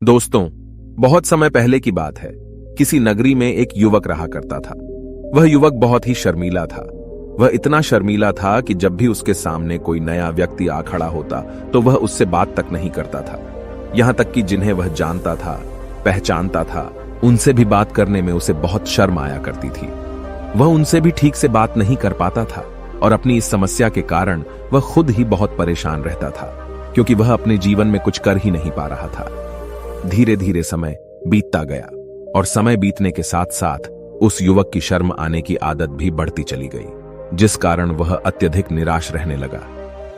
दोस्तों, बहुत समय पहले की बात है। किसी नगरी में एक युवक रहा करता था। वह युवक बहुत ही शर्मीला था। वह इतना शर्मीला था कि जब भी उसके सामने कोई नया व्यक्ति आ खड़ा होता तो वह उससे बात तक नहीं करता था। यहां तक कि जिन्हें वह जानता था, पहचानता था, उनसे भी बात करने में उसे बहुत शर्म आया करती थी। वह उनसे भी ठीक से बात नहीं कर पाता था और अपनी इस समस्या के कारण वह खुद ही बहुत परेशान रहता था, क्योंकि वह अपने जीवन में कुछ कर ही नहीं पा रहा था। धीरे धीरे समय बीतता गया और समय बीतने के साथ साथ उस युवक की शर्म आने की आदत भी बढ़ती चली गई, जिस कारण वह अत्यधिक निराश रहने लगा,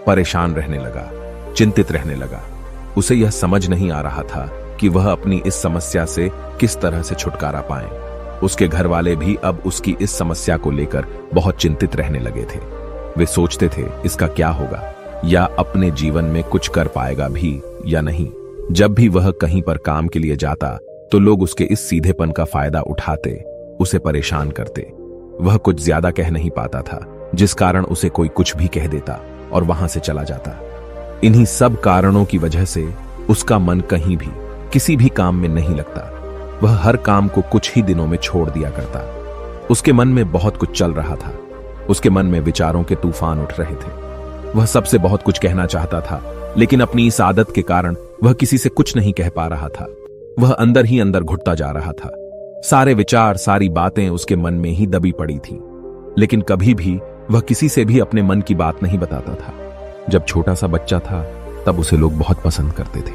परेशान रहने लगा, चिंतित रहने लगा। उसे यह समझ नहीं आ रहा था कि वह अपनी इस समस्या से किस तरह से छुटकारा पाए। उसके घर वाले भी अब उसकी इस समस्या को लेकर बहुत चिंतित रहने लगे थे। वे सोचते थे इसका क्या होगा, या अपने जीवन में कुछ कर पाएगा भी या नहीं। जब भी वह कहीं पर काम के लिए जाता तो लोग उसके इस सीधेपन का फायदा उठाते, उसे परेशान करते। वह कुछ ज्यादा कह नहीं पाता था, जिस कारण उसे कोई कुछ भी कह देता और वहां से चला जाता। इन्हीं सब कारणों की वजह से उसका मन कहीं भी किसी भी काम में नहीं लगता। वह हर काम को कुछ ही दिनों में छोड़ दिया करता। उसके मन में बहुत कुछ चल रहा था। उसके मन में विचारों के तूफान उठ रहे थे। वह सबसे बहुत कुछ कहना चाहता था, लेकिन अपनी इस आदत के कारण वह किसी से कुछ नहीं कह पा रहा था। वह अंदर ही अंदर घुटता जा रहा था। सारे विचार, सारी बातें उसके मन में ही दबी पड़ी थीं, लेकिन कभी भी वह किसी से भी अपने मन की बात नहीं बताता था। जब छोटा सा बच्चा था तब उसे लोग बहुत पसंद करते थे।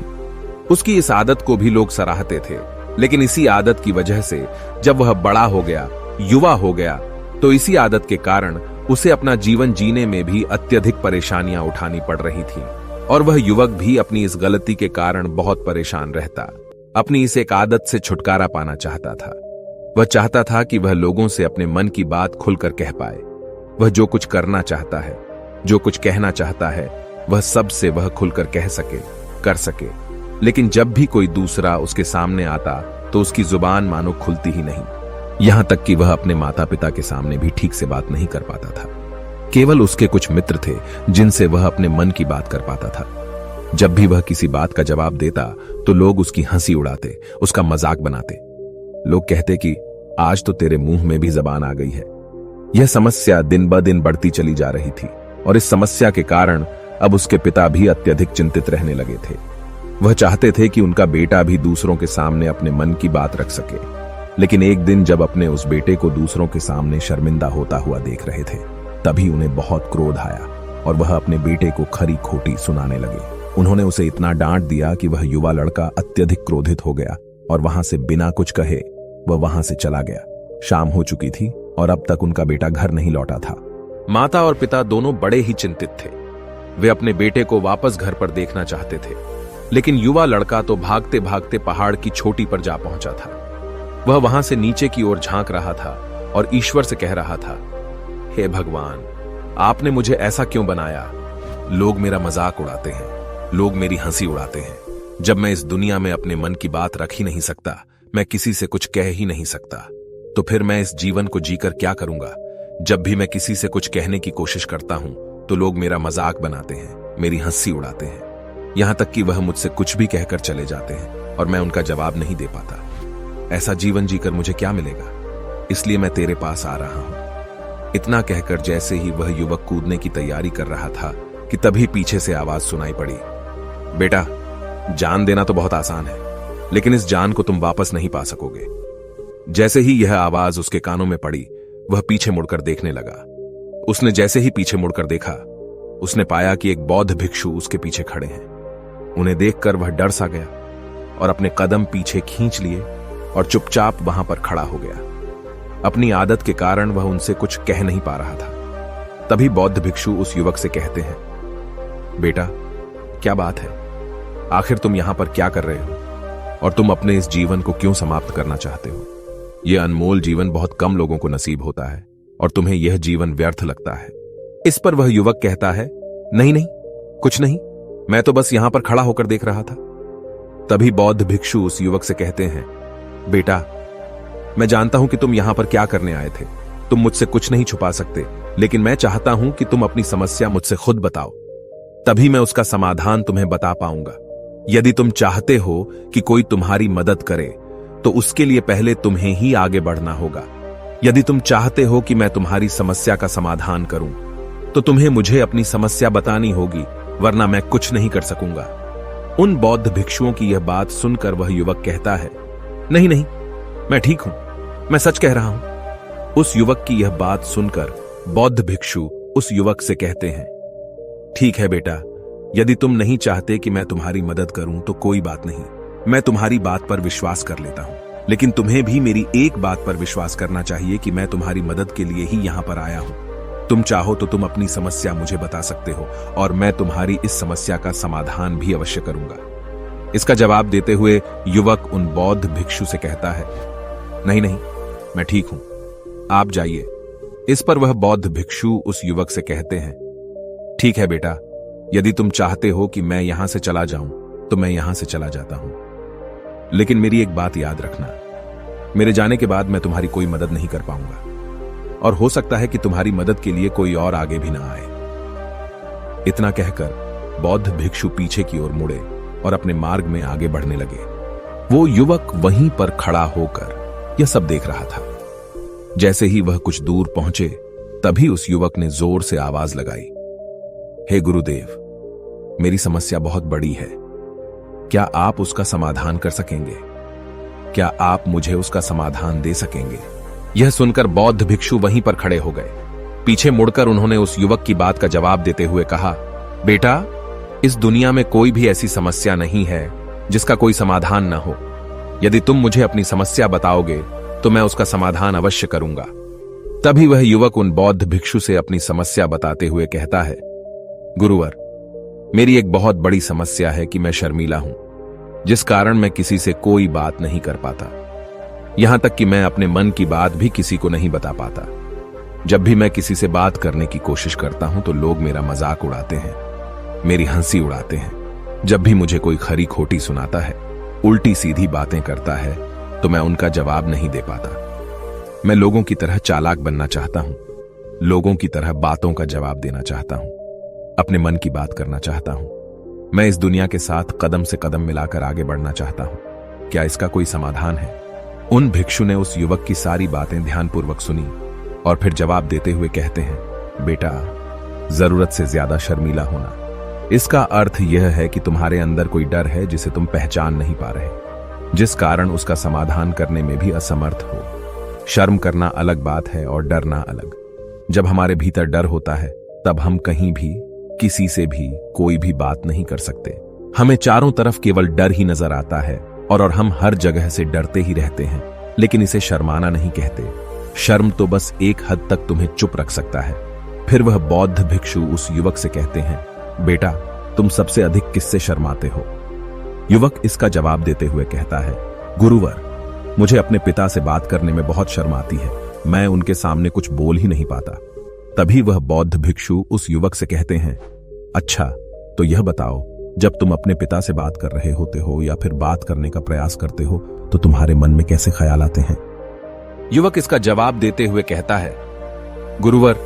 उसकी इस आदत को भी लोग सराहते थे, लेकिन इसी आदत की वजह से जब वह बड़ा हो गया, युवा हो गया, तो इसी आदत के कारण उसे अपना जीवन जीने में भी अत्यधिक परेशानियां उठानी पड़ रही थीं। और वह युवक भी अपनी इस गलती के कारण बहुत परेशान रहता। अपनी इस एक आदत से छुटकारा पाना चाहता था। वह चाहता था कि वह लोगों से अपने मन की बात खुलकर कह पाए। वह जो कुछ करना चाहता है, जो कुछ कहना चाहता है, वह सब से वह खुलकर कह सके, कर सके। लेकिन जब भी कोई दूसरा उसके सामने आता तो उसकी जुबान मानो खुलती ही नहीं। यहां तक कि वह अपने माता पिता के सामने भी ठीक से बात नहीं कर पाता था। केवल उसके कुछ मित्र थे जिनसे वह अपने मन की बात कर पाता था। जब भी वह किसी बात का जवाब देता तो लोग उसकी हंसी उड़ाते, उसका मजाक बनाते। लोग कहते कि आज तो तेरे मुंह में भी जबान आ गई है। यह समस्या दिन ब दिन बढ़ती चली जा रही थी और इस समस्या के कारण अब उसके पिता भी अत्यधिक चिंतित रहने लगे थे। वह चाहते थे कि उनका बेटा भी दूसरों के सामने अपने मन की बात रख सके, लेकिन एक दिन जब अपने उस बेटे को दूसरों के सामने शर्मिंदा होता हुआ देख रहे थे, तभी उन्हें बहुत क्रोध आया और वह अपने बेटे को खरी खोटी सुनाने लगे। उन्होंने उसे इतना डांट दिया कि वह युवा लड़का अत्यधिक क्रोधित हो गया और वहां से बिना कुछ कहे वह वहां से चला गया। शाम हो चुकी थी और अब तक उनका बेटा घर नहीं लौटा था। माता और पिता दोनों बड़े ही चिंतित थे। वे अपने बेटे को वापस घर पर देखना चाहते थे, लेकिन युवा लड़का तो भागते भागते पहाड़ की चोटी पर जा पहुंचा था। वह वहां से नीचे की ओर झांक रहा था और ईश्वर से कह रहा था, हे भगवान, आपने मुझे ऐसा क्यों बनाया? लोग मेरा मजाक उड़ाते हैं, लोग मेरी हंसी उड़ाते हैं। जब मैं इस दुनिया में अपने मन की बात रख ही नहीं सकता, मैं किसी से कुछ कह ही नहीं सकता, तो फिर मैं इस जीवन को जीकर क्या करूंगा? जब भी मैं किसी से कुछ कहने की कोशिश करता हूं तो लोग मेरा मजाक बनाते हैं, मेरी हंसी उड़ाते हैं। यहां तक कि वह मुझसे कुछ भी कहकर चले जाते हैं और मैं उनका जवाब नहीं दे पाता। ऐसा जीवन जीकर मुझे क्या मिलेगा? इसलिए मैं तेरे पास आ रहा हूं। इतना कहकर जैसे ही वह युवक कूदने की तैयारी कर रहा था कि तभी पीछे से आवाज सुनाई पड़ी, बेटा, जान देना तो बहुत आसान है, लेकिन इस जान को तुम वापस नहीं पा सकोगे। जैसे ही यह आवाज उसके कानों में पड़ी, वह पीछे मुड़कर देखने लगा। उसने जैसे ही पीछे मुड़कर देखा, उसने पाया कि एक बौद्ध भिक्षु उसके पीछे खड़े हैं। उन्हें देखकर वह डर सा गया और अपने कदम पीछे खींच लिए और चुपचाप वहां पर खड़ा हो गया। अपनी आदत के कारण वह उनसे कुछ कह नहीं पा रहा था। तभी बौद्ध भिक्षु उस युवक से कहते हैं, बेटा, क्या बात है? आखिर तुम यहां पर क्या कर रहे हो और तुम अपने इस जीवन को क्यों समाप्त करना चाहते हो? यह अनमोल जीवन बहुत कम लोगों को नसीब होता है और तुम्हें यह जीवन व्यर्थ लगता है। इस पर वह युवक कहता है, नहीं नहीं, कुछ नहीं, मैं तो बस यहां पर खड़ा होकर देख रहा था। तभी बौद्ध भिक्षु उस युवक से कहते हैं, बेटा, मैं जानता हूं कि तुम यहां पर क्या करने आए थे। तुम मुझसे कुछ नहीं छुपा सकते, लेकिन मैं चाहता हूं कि तुम अपनी समस्या मुझसे खुद बताओ, तभी मैं उसका समाधान तुम्हें बता पाऊंगा। यदि तुम चाहते हो कि कोई तुम्हारी मदद करे तो उसके लिए पहले तुम्हें ही आगे बढ़ना होगा। यदि तुम चाहते हो कि मैं तुम्हारी समस्या का समाधान करूं तो तुम्हें मुझे अपनी समस्या बतानी होगी, वरना मैं कुछ नहीं कर सकूंगा। उन बौद्ध भिक्षुओं की यह बात सुनकर वह युवक कहता है, नहीं नहीं, मैं ठीक हूं, मैं सच कह रहा हूं। उस युवक की यह बात सुनकर बौद्ध भिक्षु उस युवक से कहते हैं, ठीक है बेटा, यदि तुम नहीं चाहते कि मैं तुम्हारी मदद करूं तो कोई बात नहीं, मैं तुम्हारी बात पर विश्वास कर लेता हूं। लेकिन तुम्हें भी मेरी एक बात पर विश्वास करना चाहिए कि मैं तुम्हारी मदद के लिए ही यहां पर आया हूं। तुम चाहो तो तुम अपनी समस्या मुझे बता सकते हो और मैं तुम्हारी इस समस्या का समाधान भी अवश्य करूंगा। इसका जवाब देते हुए युवक उन बौद्ध भिक्षु से कहता है, नहीं नहीं, मैं ठीक हूं, आप जाइए। इस पर वह बौद्ध भिक्षु उस युवक से कहते हैं, ठीक है बेटा, यदि तुम चाहते हो कि मैं यहां से चला जाऊं तो मैं यहां से चला जाता हूं, लेकिन मेरी एक बात याद रखना, मेरे जाने के बाद मैं तुम्हारी कोई मदद नहीं कर पाऊंगा और हो सकता है कि तुम्हारी मदद के लिए कोई और आगे भी ना आए। इतना कहकर बौद्ध भिक्षु पीछे की ओर मुड़े और अपने मार्ग में आगे बढ़ने लगे। वो युवक वहीं पर खड़ा होकर यह सब देख रहा था। जैसे ही वह कुछ दूर पहुंचे तभी उस युवक ने जोर से आवाज लगाई, हे गुरुदेव, मेरी समस्या बहुत बड़ी है, क्या आप उसका समाधान कर सकेंगे? क्या आप मुझे उसका समाधान दे सकेंगे? यह सुनकर बौद्ध भिक्षु वहीं पर खड़े हो गए। पीछे मुड़कर उन्होंने उस युवक की बात का जवाब देते हुए कहा, बेटा, इस दुनिया में कोई भी ऐसी समस्या नहीं है जिसका कोई समाधान न हो। यदि तुम मुझे अपनी समस्या बताओगे तो मैं उसका समाधान अवश्य करूंगा। तभी वह युवक उन बौद्ध भिक्षु से अपनी समस्या बताते हुए कहता है, गुरुवर, मेरी एक बहुत बड़ी समस्या है कि मैं शर्मीला हूं, जिस कारण मैं किसी से कोई बात नहीं कर पाता। यहां तक कि मैं अपने मन की बात भी किसी को नहीं बता पाता। जब भी मैं किसी से बात करने की कोशिश करता हूं तो लोग मेरा मजाक उड़ाते हैं, मेरी हंसी उड़ाते हैं। जब भी मुझे कोई खरी खोटी सुनाता है, उल्टी सीधी बातें करता है, तो मैं उनका जवाब नहीं दे पाता। मैं लोगों की तरह चालाक बनना चाहता हूं, लोगों की तरह बातों का जवाब देना चाहता हूं, अपने मन की बात करना चाहता हूं। मैं इस दुनिया के साथ कदम से कदम मिलाकर आगे बढ़ना चाहता हूं। क्या इसका कोई समाधान है? उन भिक्षु ने उस युवक की सारी बातें ध्यानपूर्वक सुनी और फिर जवाब देते हुए कहते हैं, बेटा, जरूरत से ज्यादा शर्मीला होना, इसका अर्थ यह है कि तुम्हारे अंदर कोई डर है जिसे तुम पहचान नहीं पा रहे, जिस कारण उसका समाधान करने में भी असमर्थ हो। शर्म करना अलग बात है और डरना अलग। जब हमारे भीतर डर होता है तब हम कहीं भी, किसी से भी कोई भी बात नहीं कर सकते। हमें चारों तरफ केवल डर ही नजर आता है और हम हर जगह से डरते ही रहते हैं, लेकिन इसे शर्माना नहीं कहते। शर्म तो बस एक हद तक तुम्हें चुप रख सकता है। फिर वह बौद्ध भिक्षु उस युवक से कहते हैं, बेटा, तुम सबसे अधिक किससे शर्माते हो? युवक इसका जवाब देते हुए कहता है, गुरुवर, मुझे अपने पिता से बात करने में बहुत शर्म आती है, मैं उनके सामने कुछ बोल ही नहीं पाता। तभी वह बौद्ध भिक्षु उस युवक से कहते हैं, अच्छा, तो यह बताओ, जब तुम अपने पिता से बात कर रहे होते हो या फिर बात करने का प्रयास करते हो तो तुम्हारे मन में कैसे ख्याल आते हैं? युवक इसका जवाब देते हुए कहता है, गुरुवर,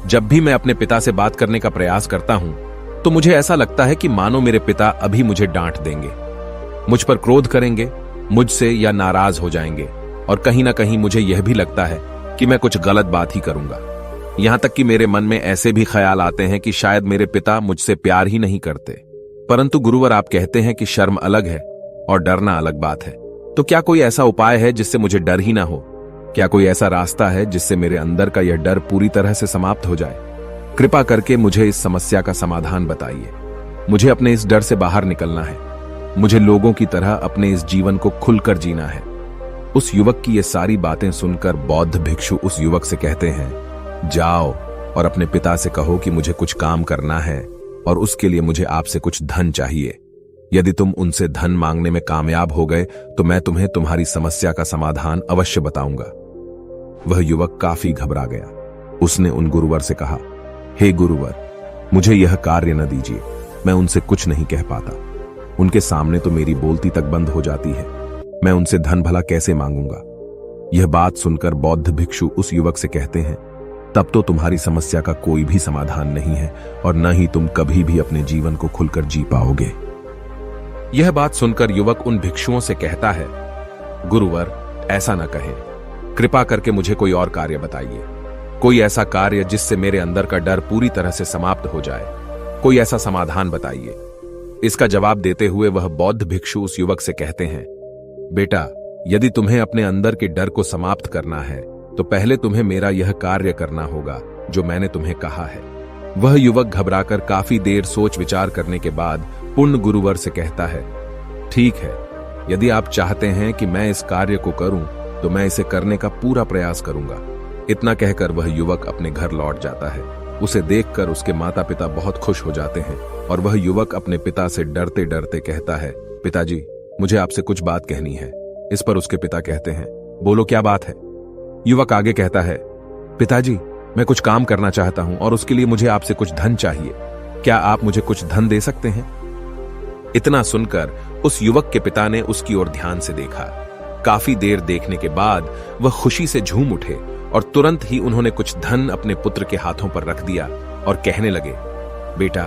जब भी मैं अपने पिता से बात करने का प्रयास करता हूं तो मुझे ऐसा लगता है कि मानो मेरे पिता अभी मुझे डांट देंगे, मुझ पर क्रोध करेंगे, मुझसे या नाराज हो जाएंगे, और कहीं ना कहीं मुझे यह भी लगता है कि मैं कुछ गलत बात ही करूंगा। यहां तक कि मेरे मन में ऐसे भी ख्याल आते हैं कि शायद मेरे पिता मुझसे प्यार ही नहीं करते। परंतु गुरुवर, आप कहते हैं कि शर्म अलग है और डरना अलग बात है, तो क्या कोई ऐसा उपाय है जिससे मुझे डर ही ना हो? क्या कोई ऐसा रास्ता है जिससे मेरे अंदर का यह डर पूरी तरह से समाप्त हो जाए? कृपा करके मुझे इस समस्या का समाधान बताइए। मुझे अपने इस डर से बाहर निकलना है। मुझे लोगों की तरह अपने इस जीवन को खुलकर जीना है। उस युवक की ये सारी बातें सुनकर बौद्ध भिक्षु उस युवक से कहते हैं, जाओ और अपने पिता से कहो कि मुझे कुछ काम करना है और उसके लिए मुझे आपसे कुछ धन चाहिए। यदि तुम उनसे धन मांगने में कामयाब हो गए तो मैं तुम्हें तुम्हारी समस्या का समाधान अवश्य बताऊंगा। वह युवक काफी घबरा गया। उसने उन गुरुवर से कहा, हे गुरुवर, मुझे यह कार्य न दीजिए, मैं उनसे कुछ नहीं कह पाता। उनके सामने तो मेरी बोलती तक बंद हो जाती है, मैं उनसे धन भला कैसे मांगूंगा? यह बात सुनकर बौद्ध भिक्षु उस युवक से कहते हैं, तब तो तुम्हारी समस्या का कोई भी समाधान नहीं है और न ही तुम कभी भी अपने जीवन को खुलकर जी पाओगे। यह बात सुनकर युवक उन भिक्षुओं से कहता है, गुरुवर, ऐसा न कहें, कृपा करके मुझे कोई और कार्य बताइए, कोई ऐसा कार्य जिससे मेरे अंदर का डर पूरी तरह से समाप्त हो जाए, कोई ऐसा समाधान बताइए। इसका जवाब देते हुए वह बौद्ध भिक्षु उस युवक से कहते हैं, बेटा, यदि तुम्हें अपने अंदर के डर को समाप्त करना है तो पहले तुम्हें मेरा यह कार्य करना होगा जो मैंने तुम्हें कहा है। वह युवक घबराकर काफी देर सोच विचार करने के बाद पूर्ण गुरुवर से कहता है, ठीक है, यदि आप चाहते हैं कि मैं इस कार्य को करूं तो मैं इसे करने का पूरा प्रयास करूंगा। इतना कहकर वह युवक अपने घर लौट जाता है। उसे देखकर उसके माता पिता बहुत खुश हो जाते हैं और वह युवक अपने पिता से डरते डरते कहता है, पिताजी, मुझे आपसे कुछ बात कहनी है। इस पर उसके पिता कहते हैं, बोलो, क्या बात है? युवक आगे कहता है, पिताजी, मैं कुछ काम करना चाहता हूं और उसके लिए मुझे आपसे कुछ धन चाहिए। क्या आप मुझे कुछ धन दे सकते हैं? इतना सुनकर उस युवक के पिता ने उसकी ओर ध्यान से देखा। काफी देर देखने के बाद वह खुशी से झूम उठे और तुरंत ही उन्होंने कुछ धन अपने पुत्र के हाथों पर रख दिया और कहने लगे, बेटा,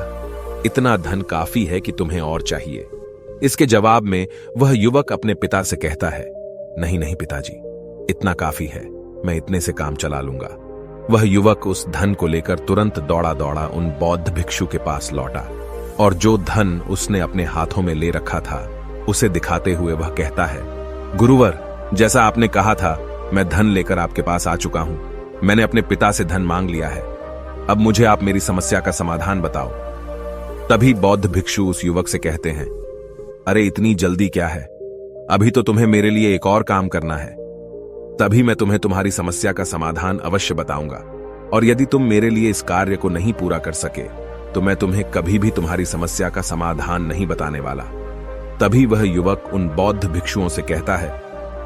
इतना धन काफी है कि तुम्हें और चाहिए। इसके जवाब में वह युवक अपने पिता से कहता है, नहीं नहीं पिताजी, इतना काफी है, मैं इतने से काम चला लूंगा। वह युवक उस धन को लेकर तुरंत दौड़ा दौड़ा उन बौद्ध भिक्षु के पास लौटा और जो धन उसने अपने हाथों में ले रखा था उसे दिखाते हुए वह कहता है, गुरुवर, जैसा आपने कहा था, मैं धन लेकर आपके पास आ चुका हूं। मैंने अपने पिता से धन मांग लिया है। अब मुझे आप मेरी समस्या का समाधान बताओ। तभी बौद्ध भिक्षु उस युवक से कहते हैं, अरे इतनी जल्दी क्या है, अभी तो तुम्हें मेरे लिए एक और काम करना है, तभी मैं तुम्हें तुम्हारी समस्या का समाधान अवश्य बताऊंगा। और यदि तुम मेरे लिए इस कार्य को नहीं पूरा कर सके तो मैं तुम्हें कभी भी तुम्हारी समस्या का समाधान नहीं बताने वाला। तभी वह युवक उन बौद्ध भिक्षुओं से कहता है,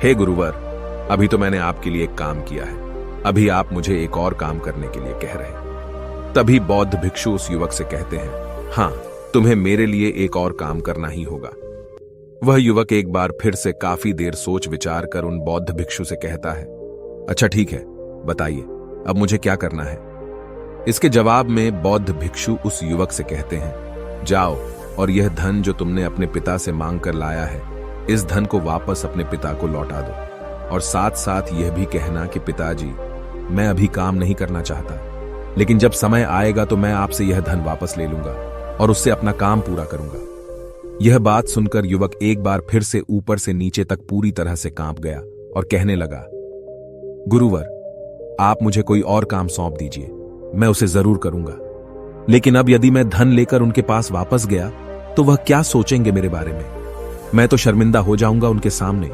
हे गुरुवर, अभी तो मैंने आपके लिए एक काम किया है, अभी आप मुझे एक और काम करने के लिए कह रहे। तभी बौद्ध भिक्षु उस युवक से कहते हैं, हाँ, तुम्हें मेरे लिए एक और काम करना ही होगा। वह युवक एक बार फिर से काफी देर सोच विचार कर उन बौद्ध भिक्षु से कहता है, अच्छा ठीक है, बताइए अब मुझे क्या करना है। इसके जवाब में बौद्ध भिक्षु उस युवक से कहते हैं, जाओ और यह धन जो तुमने अपने पिता से मांग कर लाया है, इस धन को वापस अपने पिता को लौटा दो और साथ साथ यह भी कहना कि पिताजी, मैं अभी काम नहीं करना चाहता, लेकिन जब समय आएगा तो मैं आपसे यह धन वापस ले लूंगा और उससे अपना काम पूरा करूंगा। यह बात सुनकर युवक एक बार फिर से ऊपर से नीचे तक पूरी तरह से कांप गया और कहने लगा, गुरुवर, आप मुझे कोई और काम सौंप दीजिए, मैं उसे जरूर करूंगा। लेकिन अब यदि मैं धन लेकर उनके पास वापस गया तो वह क्या सोचेंगे मेरे बारे में? मैं तो शर्मिंदा हो जाऊंगा उनके सामने।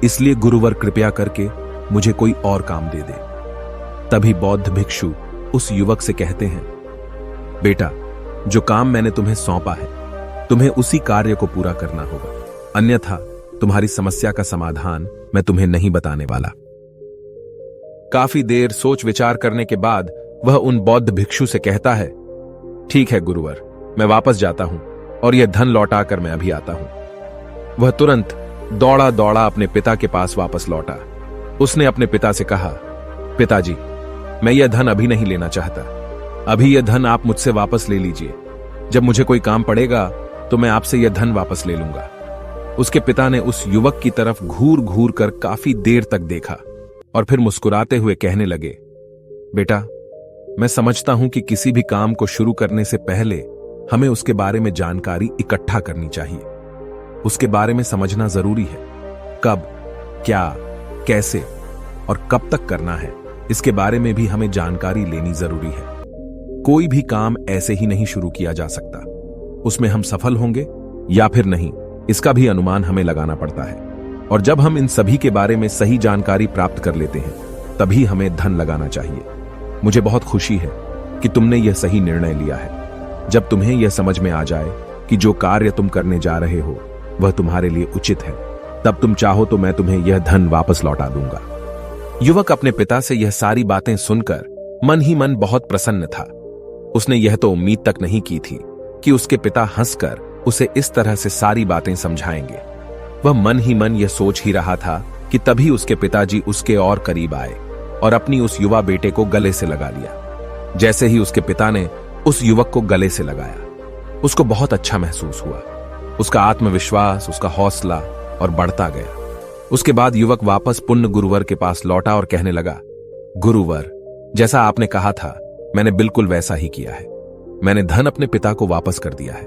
इसलिए गुरुवर, कृपया करके मुझे कोई और काम दे दे। तभी बौद्ध भिक्षु उस युवक से कहते हैं, बेटा, जो काम मैंने तुम्हें सौंपा है, तुम्हें उसी कार्य को पूरा करना होगा, अन्यथा तुम्हारी समस्या का समाधान मैं तुम्हें नहीं बताने वाला। काफी देर सोच विचार करने के बाद वह उन बौद्ध भिक्षु से कहता है, ठीक है गुरुवर, मैं वापस जाता हूं और यह धन लौटाकर मैं अभी आता हूं। वह तुरंत दौड़ा दौड़ा अपने पिता के पास वापस लौटा। उसने अपने पिता से कहा, पिताजी, मैं यह धन अभी नहीं लेना चाहता, अभी यह धन आप मुझसे वापस ले लीजिए। जब मुझे कोई काम पड़ेगा तो मैं आपसे यह धन वापस ले लूंगा। उसके पिता ने उस युवक की तरफ घूर घूर कर काफी देर तक देखा और फिर मुस्कुराते हुए कहने लगे, बेटा, मैं समझता हूं कि किसी भी काम को शुरू करने से पहले हमें उसके बारे में जानकारी इकट्ठा करनी चाहिए। उसके बारे में समझना जरूरी है। कब, क्या, कैसे और कब तक करना है, इसके बारे में भी हमें जानकारी लेनी जरूरी है। कोई भी काम ऐसे ही नहीं शुरू किया जा सकता। उसमें हम सफल होंगे या फिर नहीं, इसका भी अनुमान हमें लगाना पड़ता है। और जब हम इन सभी के बारे में सही जानकारी प्राप्त कर लेते हैं, तभी हमें धन लगाना चाहिए। मुझे बहुत खुशी है कि तुमने यह सही निर्णय लिया है। जब तुम्हें यह समझ में आ जाए कि जो कार्य तुम करने जा रहे हो वह तुम्हारे लिए उचित है, तब तुम चाहो तो मैं तुम्हें यह धन वापस लौटा दूंगा। युवक अपने पिता से यह सारी बातें सुनकर मन ही मन बहुत प्रसन्न था। उसने यह तो उम्मीद तक नहीं की थी कि उसके पिता हंसकर उसे इस तरह से सारी बातें समझाएंगे। वह मन ही मन यह सोच ही रहा था कि तभी उसके पिताजी उसके और करीब आए और अपनी उस युवा बेटे को गले से लगा लिया। जैसे ही उसके पिता ने उस युवक को गले से लगाया, उसको बहुत अच्छा महसूस हुआ। उसका आत्मविश्वास, उसका हौसला और बढ़ता गया। उसके बाद युवक वापस पुण्य गुरुवर के पास लौटा और कहने लगा, गुरुवर, जैसा आपने कहा था मैंने बिल्कुल वैसा ही किया है। मैंने धन अपने पिता को वापस कर दिया है।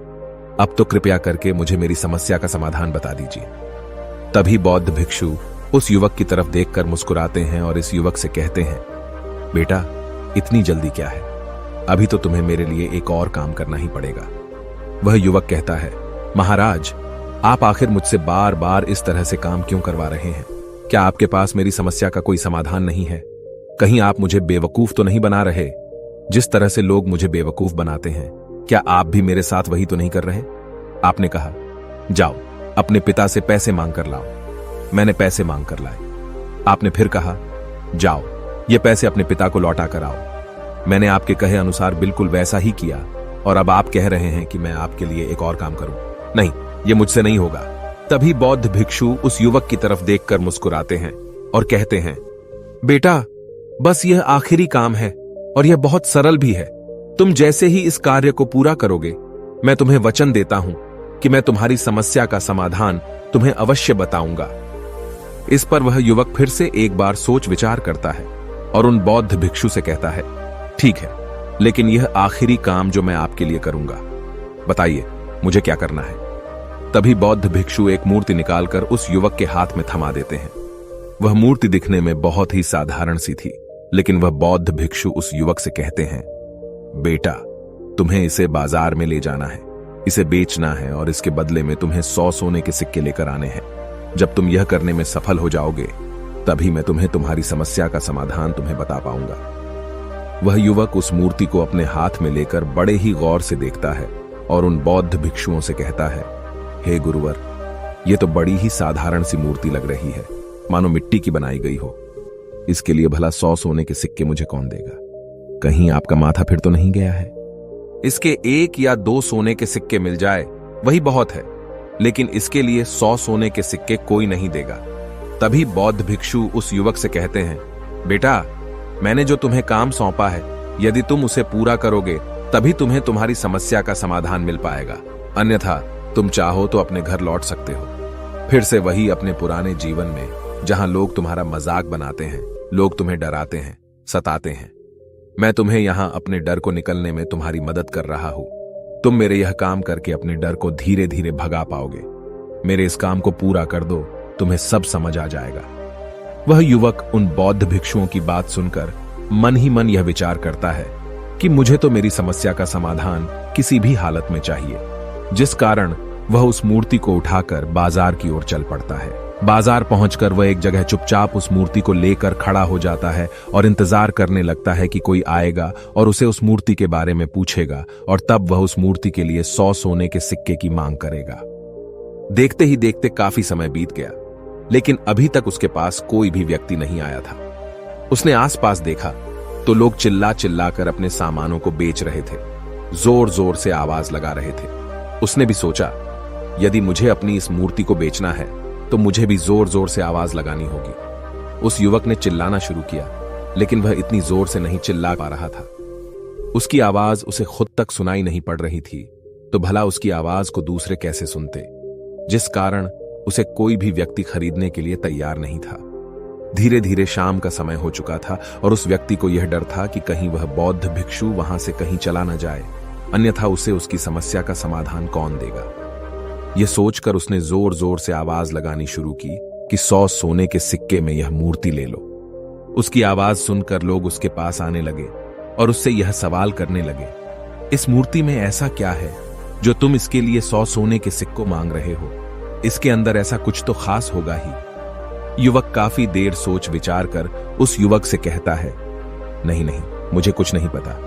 अब तो कृपया करके मुझे मेरी समस्या का समाधान बता दीजिए। तभी बौद्ध भिक्षु उस युवक की तरफ देखकर मुस्कुराते हैं और इस युवक से कहते हैं, बेटा, इतनी जल्दी क्या है? अभी तो तुम्हें मेरे लिए एक और काम करना ही पड़ेगा। वह युवक कहता है, महाराज, आप आखिर मुझसे बार बार इस तरह से काम क्यों करवा रहे हैं? क्या आपके पास मेरी समस्या का कोई समाधान नहीं है? कहीं आप मुझे बेवकूफ तो नहीं बना रहे? जिस तरह से लोग मुझे बेवकूफ बनाते हैं, क्या आप भी मेरे साथ वही तो नहीं कर रहे? आपने कहा, जाओ अपने पिता से पैसे मांग कर लाओ। मैंने पैसे मांग कर लाए। आपने फिर कहा, जाओ ये पैसे अपने पिता को लौटा कर आओ। मैंने आपके कहे अनुसार बिल्कुल वैसा ही किया और अब आप कह रहे हैं कि मैं आपके लिए एक और काम करूं। नहीं, ये मुझसे नहीं होगा। तभी बौद्ध भिक्षु उस युवक की तरफ देखकर मुस्कुराते हैं और कहते हैं, बेटा, बस यह आखिरी काम है और यह बहुत सरल भी है। तुम जैसे ही इस कार्य को पूरा करोगे, मैं तुम्हें वचन देता हूं कि मैं तुम्हारी समस्या का समाधान तुम्हें अवश्य बताऊंगा। इस पर वह युवक फिर से एक बार सोच विचार करता है और उन बौद्ध भिक्षु से कहता है, ठीक है, लेकिन यह आखिरी काम जो मैं आपके लिए करूंगा, बताइए मुझे क्या करना है? तभी बौद्ध भिक्षु एक मूर्ति निकालकर उस युवक के हाथ में थमा देते हैं। वह मूर्ति दिखने में बहुत ही साधारण सी थी, लेकिन वह बौद्ध भिक्षु उस युवक से कहते हैं, बेटा, तुम्हें इसे बाजार में ले जाना है, इसे बेचना है और इसके बदले में तुम्हें 100 सोने के सिक्के लेकर आने हैं। जब तुम यह करने में सफल हो जाओगे, तभी मैं तुम्हें तुम्हारी समस्या का समाधान तुम्हें बता पाऊंगा। वह युवक उस मूर्ति को अपने हाथ में लेकर बड़े ही गौर से देखता है और उन बौद्ध भिक्षुओं से कहता है, हे गुरुवर, यह तो बड़ी ही साधारण सी मूर्ति लग रही है, मानो मिट्टी की बनाई गई हो। इसके लिए भला 100 सोने के सिक्के मुझे कौन देगा? कहीं आपका माथा फिर तो नहीं गया है? इसके 1 या 2 सोने के सिक्के मिल जाए वही बहुत है, लेकिन इसके लिए 100 सोने के सिक्के कोई नहीं देगा। तभी बौद्ध भिक्षु उस युवक से कहते हैं, बेटा, मैंने जो तुम्हें काम सौंपा है, यदि तुम उसे पूरा करोगे तभी तुम्हें तुम्हारी समस्या का समाधान मिल पाएगा, अन्यथा तुम चाहो तो अपने घर लौट सकते हो। फिर से वही अपने पुराने जीवन में, जहां लोग तुम्हारा मजाक बनाते हैं, लोग तुम्हें डराते हैं, सताते हैं। मैं तुम्हें यहां अपने डर को निकलने में तुम्हारी मदद कर रहा हूं। तुम मेरे यह काम करके अपने डर को धीरे धीरे भगा पाओगे। मेरे इस काम को पूरा कर दो, तुम्हें सब समझ आ जाएगा। वह युवक उन बौद्ध भिक्षुओं की बात सुनकर मन ही मन यह विचार करता है कि मुझे तो मेरी समस्या का समाधान किसी भी हालत में चाहिए, जिस कारण वह उस मूर्ति को उठाकर बाजार की ओर चल पड़ता है। बाजार पहुंचकर वह एक जगह चुपचाप उस मूर्ति को लेकर खड़ा हो जाता है और इंतजार करने लगता है कि कोई आएगा और उसे उस मूर्ति के बारे में पूछेगा और तब वह उस मूर्ति के लिए 100 सोने के सिक्के की मांग करेगा। देखते ही देखते काफी समय बीत गया, लेकिन अभी तक उसके पास कोई भी व्यक्ति नहीं आया था। उसने आसपास देखा तो लोग चिल्ला चिल्लाकर अपने सामानों को बेच रहे थे, जोर जोर से आवाज लगा रहे थे। उसने भी सोचा, यदि मुझे अपनी इस मूर्ति को बेचना है तो मुझे भी जोर जोर से आवाज लगानी होगी। उस युवक ने चिल्लाना शुरू किया, लेकिन वह इतनी जोर से नहीं चिल्ला पा रहा था। उसकी आवाज उसे खुद तक सुनाई नहीं पड़ रही थी, तो भला उसकी आवाज को दूसरे कैसे सुनते, जिस कारण उसे कोई भी व्यक्ति खरीदने के लिए तैयार नहीं था। धीरे धीरे शाम का समय हो चुका था और उस व्यक्ति को यह डर था कि कहीं वह बौद्ध भिक्षु वहां से कहीं चला न जाए, अन्यथा उसे उसकी समस्या का समाधान कौन देगा। यह सोचकर उसने जोर जोर से आवाज लगानी शुरू की कि 100 सोने के सिक्के में यह मूर्ति ले लो। उसकी आवाज सुनकर लोग उसके पास आने लगे और उससे यह सवाल करने लगे, इस मूर्ति में ऐसा क्या है जो तुम इसके लिए 100 सोने के सिक्कों मांग रहे हो? इसके अंदर ऐसा कुछ तो खास होगा ही। युवक काफी देर सोच विचार कर उस युवक से कहता है, नहीं नहीं, मुझे कुछ नहीं पता,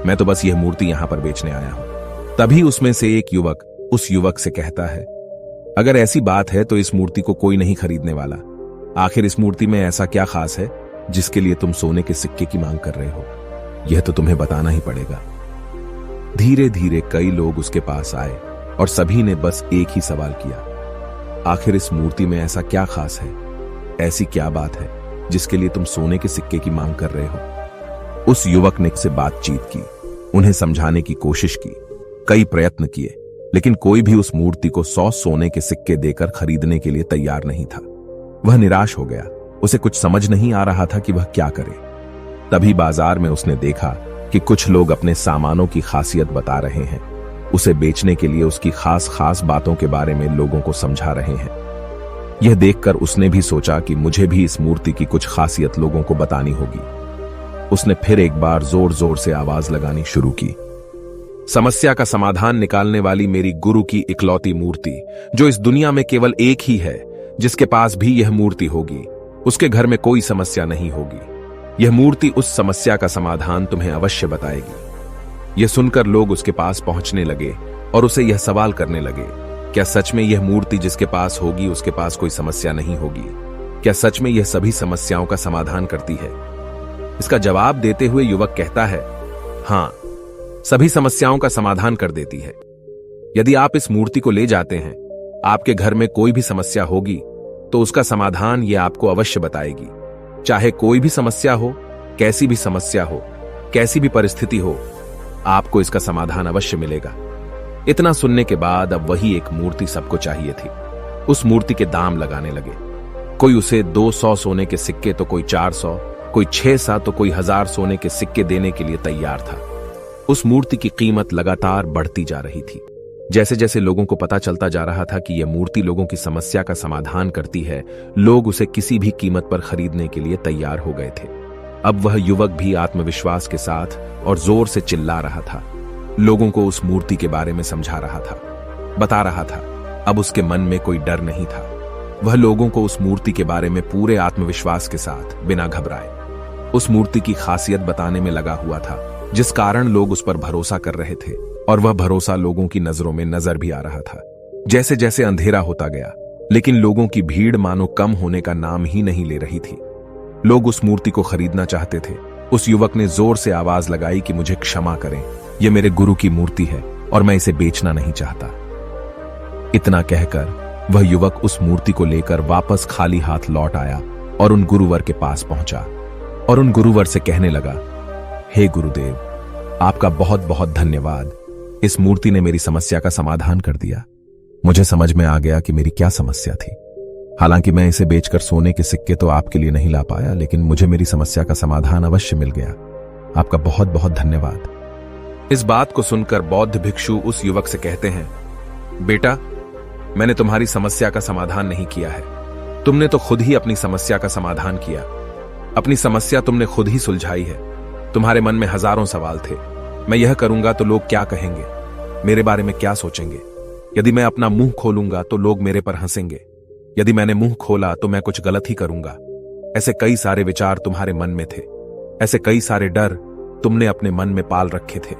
मैं तो बस यह मूर्ति यहां पर बेचने आया हूं। तभी उसमें से एक युवक उस युवक से कहता है, अगर ऐसी बात है तो इस मूर्ति को कोई नहीं खरीदने वाला। आखिर इस मूर्ति में ऐसा क्या खास है जिसके लिए तुम सोने के सिक्के की मांग कर रहे हो? यह तो तुम्हें बताना ही पड़ेगा। धीरे धीरे कई लोग उसके पास आए और सभी ने बस एक ही सवाल किया, आखिर इस मूर्ति में ऐसा क्या खास है, ऐसी क्या बात है जिसके लिए तुम सोने के सिक्के की मांग कर रहे हो? उस युवक ने से बातचीत की, उन्हें समझाने की कोशिश की, कई प्रयत्न किए, लेकिन कोई भी उस मूर्ति को 100 सोने के सिक्के देकर खरीदने के लिए तैयार नहीं था। वह निराश हो गया। उसे कुछ समझ नहीं आ रहा था कि वह क्या करे। तभी बाजार में उसने देखा कि कुछ लोग अपने सामानों की खासियत बता रहे हैं। उसे बेचने के लिए उसकी खास खास बातों के बारे में लोगों को समझा रहे हैं। यह देखकर उसने भी सोचा कि मुझे भी इस मूर्ति की कुछ खासियत लोगों को बतानी होगी। उसने फिर एक बार जोर जोर से आवाज लगानी शुरू की। समस्या का समाधान निकालने वाली मेरी गुरु की इकलौती मूर्ति, जो इस दुनिया में केवल एक ही है, जिसके पास भी यह मूर्ति होगी, उसके घर में कोई समस्या नहीं होगी। यह मूर्ति उस समस्या का समाधान तुम्हें अवश्य बताएगी। यह सुनकर लोग उसके पास पहुंचने लगे और उसे यह सवाल करने लगे, क्या सच में यह मूर्ति जिसके पास होगी उसके पास कोई समस्या नहीं होगी? क्या सच में यह सभी समस्याओं का समाधान करती है? इसका जवाब देते हुए युवक कहता है, हां, सभी समस्याओं का समाधान कर देती है। यदि आप इस मूर्ति को ले जाते हैं, आपके घर में कोई भी समस्या होगी तो उसका समाधान यह आपको अवश्य बताएगी। चाहे कोई भी समस्या हो, कैसी भी समस्या हो, कैसी भी परिस्थिति हो, आपको इसका समाधान अवश्य मिलेगा। इतना सुनने के बाद अब वही एक मूर्ति सबको चाहिए थी। उस मूर्ति के दाम लगाने लगे। कोई उसे 200 सोने के सिक्के तो कोई 400, कोई 600 तो कोई 1000 सोने के सिक्के देने के लिए तैयार था। उस मूर्ति की कीमत लगातार बढ़ती जा रही थी। जैसे जैसे लोगों को पता चलता जा रहा था कि यह मूर्ति लोगों की समस्या का समाधान करती है, लोग उसे किसी भी कीमत पर खरीदने के लिए तैयार हो गए थे। अब वह युवक भी आत्मविश्वास के साथ और जोर से चिल्ला रहा था। लोगों को उस मूर्ति के बारे में समझा रहा था, बता रहा था। अब उसके मन में कोई डर नहीं था। वह लोगों को उस मूर्ति के बारे में पूरे आत्मविश्वास के साथ, बिना घबराए, उस मूर्ति की खासियत बताने में लगा हुआ था, जिस कारण लोग उस पर भरोसा कर रहे थे। और वह भरोसा लोगों की नजरों में नजर भी आ रहा था। जैसे जैसे अंधेरा होता गया, लेकिन लोगों की भीड़ मानो कम होने का नाम ही नहीं ले रही थी। लोग उस मूर्ति को खरीदना चाहते थे। उस युवक ने जोर से आवाज लगाई कि मुझे क्षमा करें, यह मेरे गुरु की मूर्ति है और मैं इसे बेचना नहीं चाहता। इतना कहकर वह युवक उस मूर्ति को लेकर वापस खाली हाथ लौट आया और उन गुरुवर के पास पहुंचा और उन गुरुवर से कहने लगा, हे गुरुदेव, आपका बहुत बहुत धन्यवाद। इस मूर्ति ने मेरी समस्या का समाधान कर दिया। मुझे समझ में आ गया कि मेरी क्या समस्या थी। हालांकि मैं इसे बेचकर सोने के सिक्के तो आपके लिए नहीं ला पाया, लेकिन मुझे मेरी समस्या का समाधान अवश्य मिल गया। आपका बहुत बहुत धन्यवाद। इस बात को सुनकर बौद्ध भिक्षु उस युवक से कहते हैं, बेटा, मैंने तुम्हारी समस्या का समाधान नहीं किया है। तुमने तो खुद ही अपनी समस्या का समाधान किया। अपनी समस्या तुमने खुद ही सुलझाई है। तुम्हारे मन में हजारों सवाल थे। मैं यह करूंगा तो लोग क्या कहेंगे, मेरे बारे में क्या सोचेंगे। यदि मैं अपना मुंह खोलूंगा तो लोग मेरे पर हंसेंगे। यदि मैंने मुंह खोला तो मैं कुछ गलत ही करूंगा। ऐसे कई सारे विचार तुम्हारे मन में थे। ऐसे कई सारे डर तुमने अपने मन में पाल रखे थे।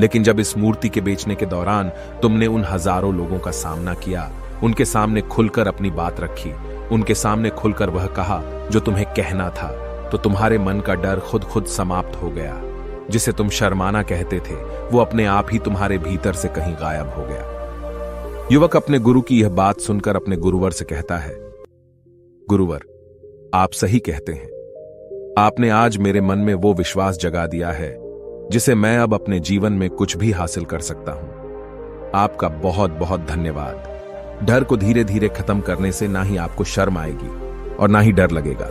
लेकिन जब इस मूर्ति के बेचने के दौरान तुमने उन हजारों लोगों का सामना किया, उनके सामने खुलकर अपनी बात रखी, उनके सामने खुलकर वह कहा जो तुम्हें कहना था, तो तुम्हारे मन का डर खुद खुद समाप्त हो गया। जिसे तुम शर्माना कहते थे, वो अपने आप ही तुम्हारे भीतर से कहीं गायब हो गया। युवक अपने गुरु की यह बात सुनकर अपने गुरुवर से कहता है, गुरुवर, आप सही कहते हैं। आपने आज मेरे मन में वो विश्वास जगा दिया है जिसे मैं अब अपने जीवन में कुछ भी हासिल कर सकता हूं। आपका बहुत बहुत धन्यवाद। डर को धीरे धीरे खत्म करने से ना ही आपको शर्म आएगी और ना ही डर लगेगा।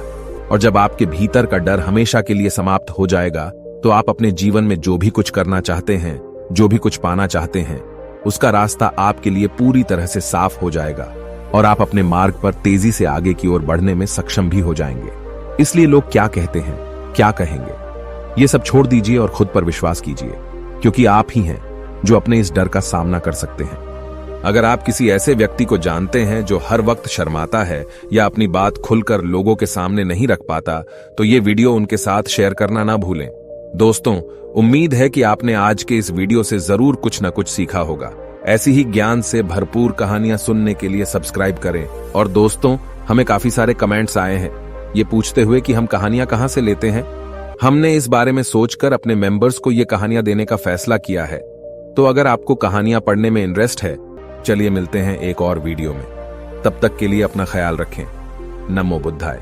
और जब आपके भीतर का डर हमेशा के लिए समाप्त हो जाएगा, तो आप अपने जीवन में जो भी कुछ करना चाहते हैं, जो भी कुछ पाना चाहते हैं, उसका रास्ता आपके लिए पूरी तरह से साफ हो जाएगा और आप अपने मार्ग पर तेजी से आगे की ओर बढ़ने में सक्षम भी हो जाएंगे। इसलिए लोग क्या कहते हैं, क्या कहेंगे, ये सब छोड़ दीजिए और खुद पर विश्वास कीजिए, क्योंकि आप ही हैं जो अपने इस डर का सामना कर सकते हैं। अगर आप किसी ऐसे व्यक्ति को जानते हैं जो हर वक्त शर्माता है या अपनी बात खुलकर लोगों के सामने नहीं रख पाता, तो ये वीडियो उनके साथ शेयर करना ना भूलें। दोस्तों, उम्मीद है कि आपने आज के इस वीडियो से जरूर कुछ न कुछ सीखा होगा। ऐसी ही ज्ञान से भरपूर कहानियां सुनने के लिए सब्सक्राइब करें। और दोस्तों, हमें काफी सारे कमेंट्स आए हैं ये पूछते हुए कि हम कहानियां कहां से लेते हैं। हमने इस बारे में सोचकर अपने मेंबर्स को ये कहानियां देने का फैसला किया है। तो अगर आपको कहानियां पढ़ने में इंटरेस्ट है, चलिए मिलते हैं एक और वीडियो में। तब तक के लिए अपना ख्याल रखें। नमो बुद्धाय।